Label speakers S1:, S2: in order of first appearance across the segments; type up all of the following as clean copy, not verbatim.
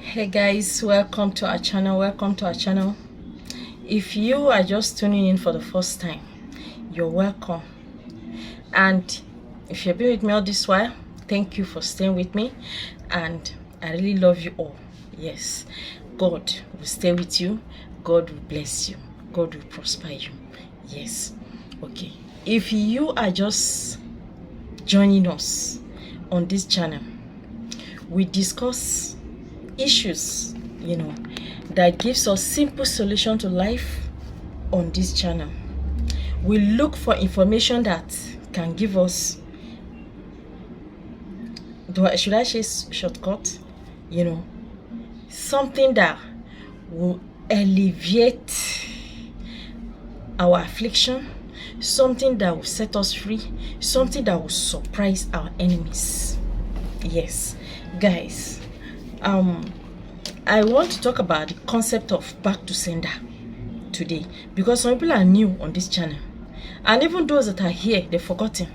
S1: Hey guys, welcome to our channel. If you are just tuning in for the first time, you're welcome. And if you've been with me all this while, thank you for staying with me, and I really love you all. Yes, God will stay with you, God will bless you, God will prosper you. Yes. Okay, if you are just joining us on this channel, we discuss issues, that gives us simple solution to life. On this channel, we look for information that can give us, should I say shortcut, something that will alleviate our affliction, something that will set us free, something that will surprise our enemies. Yes, guys, I want to talk about the concept of back to sender today, because some people are new on this channel, and even those that are here, they've forgotten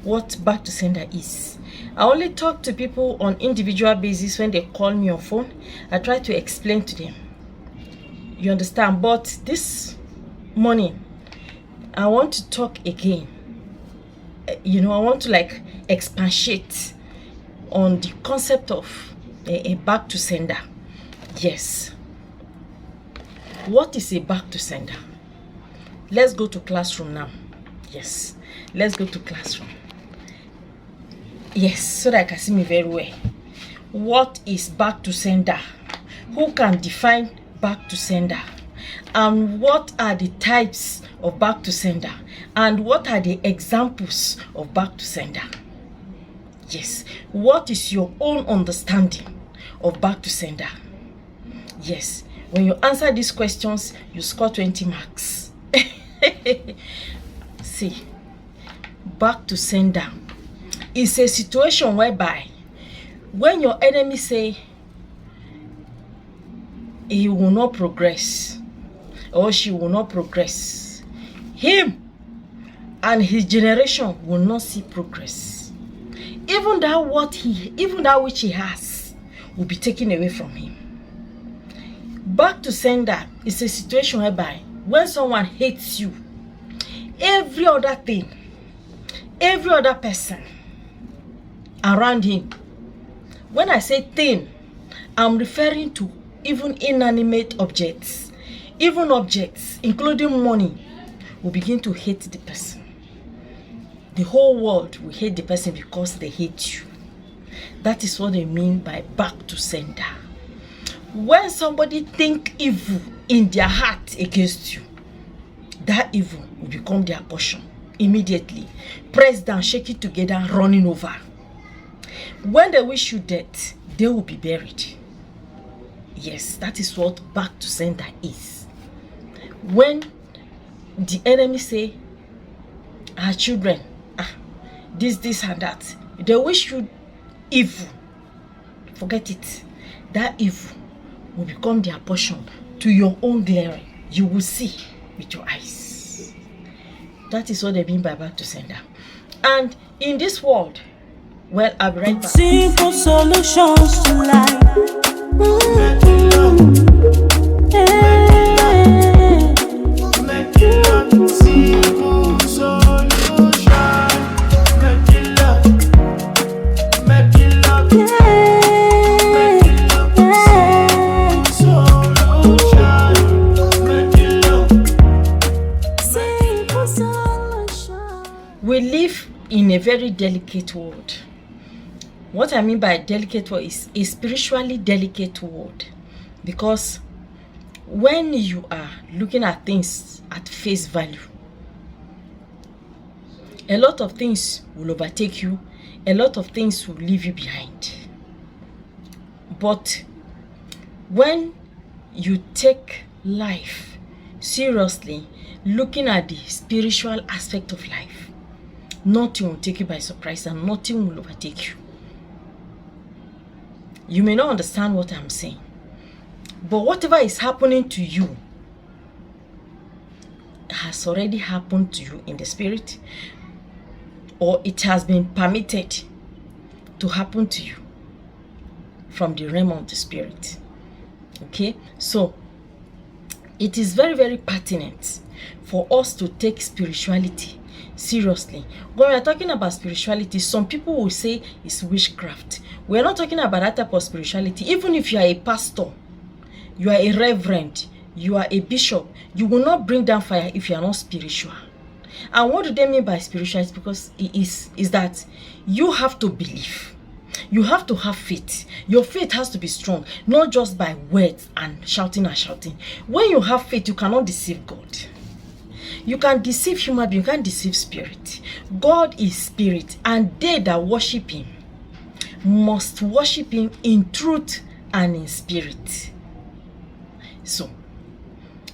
S1: what back to sender is. I only talk to people on individual basis. When they call me on phone, I try to explain to them, you understand. But this morning I want to talk again. I want to expatiate on the concept of a back to sender. Yes, what is a back to sender? Let's go to classroom now. Yes, let's go to classroom. Yes, so that I can see me very well. What is back to sender? Who can define back to sender? And what are the types of back to sender? And what are the examples of back to sender? Yes, what is your own understanding of back to sender? Yes, when you answer these questions, you score 20 marks. See, back to sender is a situation whereby when your enemy say he will not progress or she will not progress, him and his generation will not see progress. Even that which he has will be taken away from him. Back to sender is a situation whereby when someone hates you, every other thing, every other person around him, when I say thing, I'm referring to even inanimate objects, even objects, including money, will begin to hate the person. The whole world will hate the person because they hate you. That is what they mean by back to sender. When somebody think evil in their heart against you, that evil will become their portion immediately. Press down, shake it together, running over. When they wish you death, they will be buried. Yes, that is what back to sender is. When the enemy say, our children, this and that, they wish you evil, forget it. That evil will become their portion to your own glory. You will see with your eyes. That is what they mean by back to sender. And in this world, well, I'll be right back.
S2: Simple solutions to life.
S1: We live in a very delicate world. What I mean by delicate world is a spiritually delicate world, because when you are looking at things at face value, a lot of things will overtake you, a lot of things will leave you behind. But when you take life seriously, looking at the spiritual aspect of life, nothing will take you by surprise and nothing will overtake you. You may not understand what I'm saying, but whatever is happening to you has already happened to you in the spirit, or it has been permitted to happen to you from the realm of the spirit. Okay, so it is very, very pertinent for us to take spirituality seriously. When we are talking about spirituality, some people will say it's witchcraft. We're not talking about that type of spirituality. Even if you are a pastor, you are a reverend, you are a bishop, you will not bring down fire if you are not spiritual. And what do they mean by spirituality? Because it is that you have to believe. You have to have faith. Your faith has to be strong, not just by words and shouting and shouting. When you have faith, you cannot deceive God. You can deceive human beings, you can't deceive spirit. God is spirit, and they that worship him must worship him in truth and in spirit. So,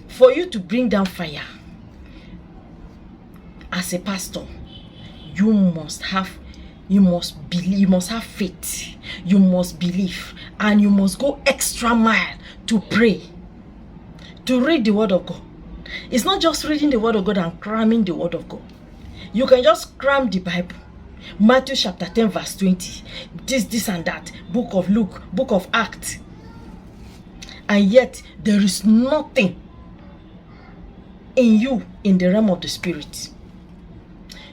S1: for you to bring down fire as a pastor, you must believe, you must have faith, you must believe, and you must go extra mile to pray, to read the word of God. It's not just reading the word of God and cramming the word of God. You can just cram the Bible. Matthew chapter 10 verse 20. This and that. Book of Luke, book of Acts. And yet there is nothing in you in the realm of the spirit.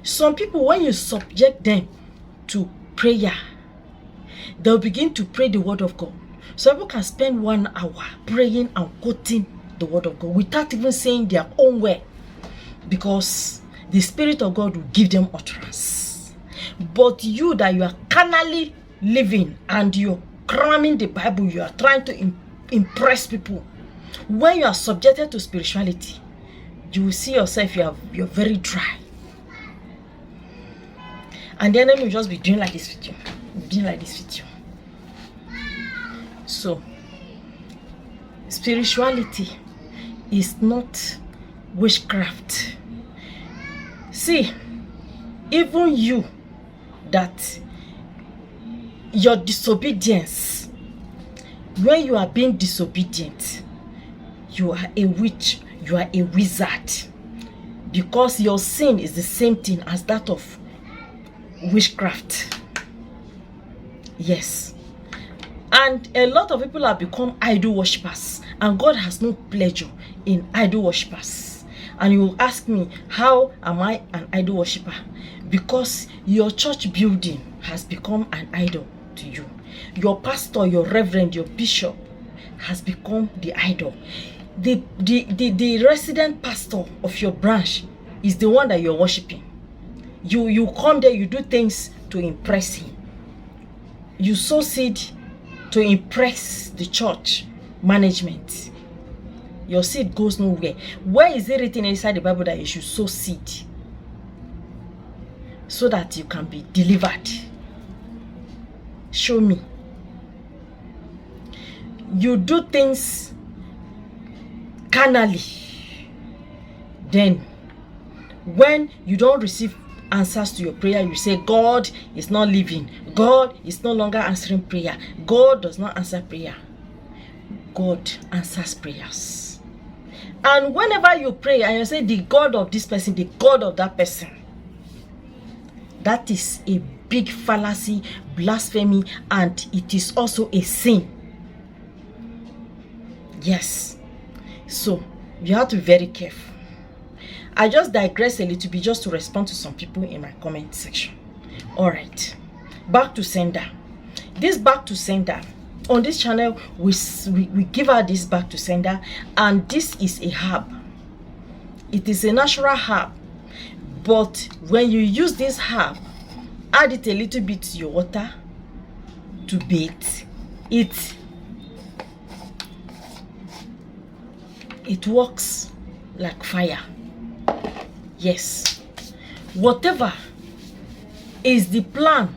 S1: Some people, when you subject them to prayer, they'll begin to pray the word of God. Some people can spend 1 hour praying and quoting the word of God without even saying their own word, because the Spirit of God will give them utterance. But you that you are carnally living and you're cramming the Bible, you are trying to impress people. When you are subjected to spirituality, you will see yourself, you're very dry. And the enemy will just be doing like this with you. Doing like this with you. So, spirituality is not witchcraft. See, even you that your disobedience, when you are being disobedient, you are a witch, you are a wizard, because your sin is the same thing as that of witchcraft. Yes. And a lot of people have become idol worshippers, and God has no pleasure in idol worshippers. And you will ask me, how am I an idol worshipper? Because your church building has become an idol to you. Your pastor, your reverend, your bishop has become the idol. The resident pastor of your branch is the one that you're worshiping. You come there, you do things to impress him. You sow seed to impress the church management. Your seed goes nowhere. Where is it written inside the Bible that you should sow seed so that you can be delivered? Show me. You do things carnally. Then, when you don't receive answers to your prayer, you say God is not living. God is no longer answering prayer. God does not answer prayer. God answers prayers. And whenever you pray and you say the God of this person, the God of that person, that is a big fallacy, blasphemy, and it is also a sin. Yes. So you have to be very careful. I just digress a little bit just to respond to some people in my comment section. All right, back to sender. This back to sender, on this channel we give out this back to sender, and this is a herb. It is a natural herb, but when you use this herb, add it a little bit to your water to bathe it. It works like fire. Yes, whatever is the plan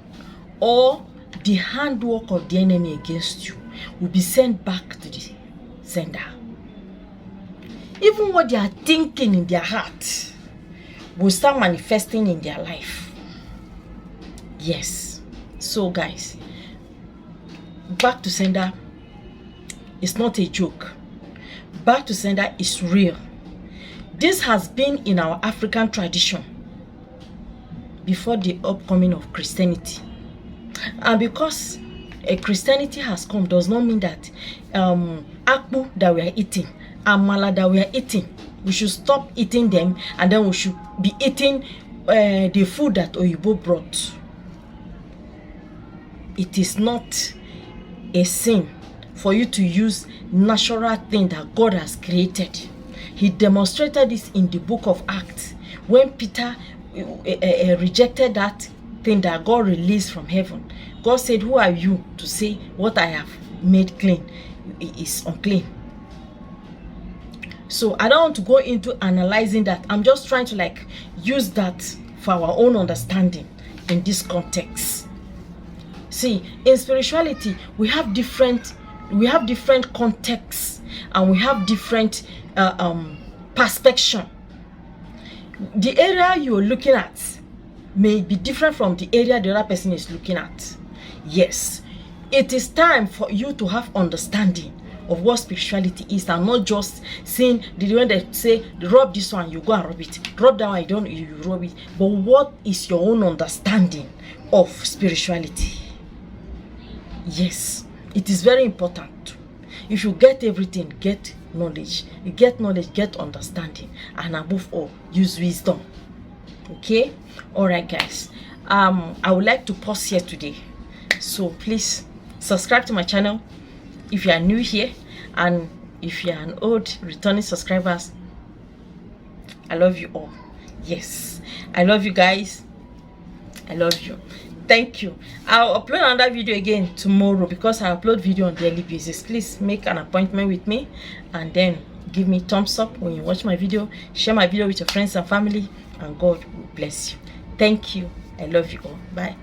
S1: or the handwork of the enemy against you will be sent back to the sender. Even what they are thinking in their heart will start manifesting in their life. Yes. So guys, back to sender is not a joke. Back to sender is real. This has been in our African tradition before the upcoming of Christianity. And because a Christianity has come does not mean that akpu that we are eating, amala that we are eating, we should stop eating them, and then we should be eating the food that Oyibo brought. It is not a sin for you to use natural thing that God has created. He demonstrated this in the book of Acts when Peter rejected that thing that God released from heaven. God said, who are you to say what I have made clean is unclean? So I don't want to go into analyzing that. I'm just trying to like use that for our own understanding in this context. See, in spirituality, we have different contexts, and we have different perspective. The area you're looking at may be different from the area the other person is looking at. Yes, it is time for you to have understanding of what spirituality is, and not just seeing the way they say, rub this one, you go and rub it, rub that one, you rub it. But what is your own understanding of spirituality? Yes, it is very important. If you get everything, get knowledge. You get knowledge, get understanding, and above all, use wisdom. Okay? All right, guys. I would like to pause here today. So please subscribe to my channel if you are new here, and if you are an old returning subscribers, I love you all. Yes, I love you guys. I love you. Thank you. I'll upload another video again tomorrow because I upload video on daily basis. Please make an appointment with me, and then give me thumbs up when you watch my video. Share my video with your friends and family, and God will bless you. Thank you. I love you all. Bye.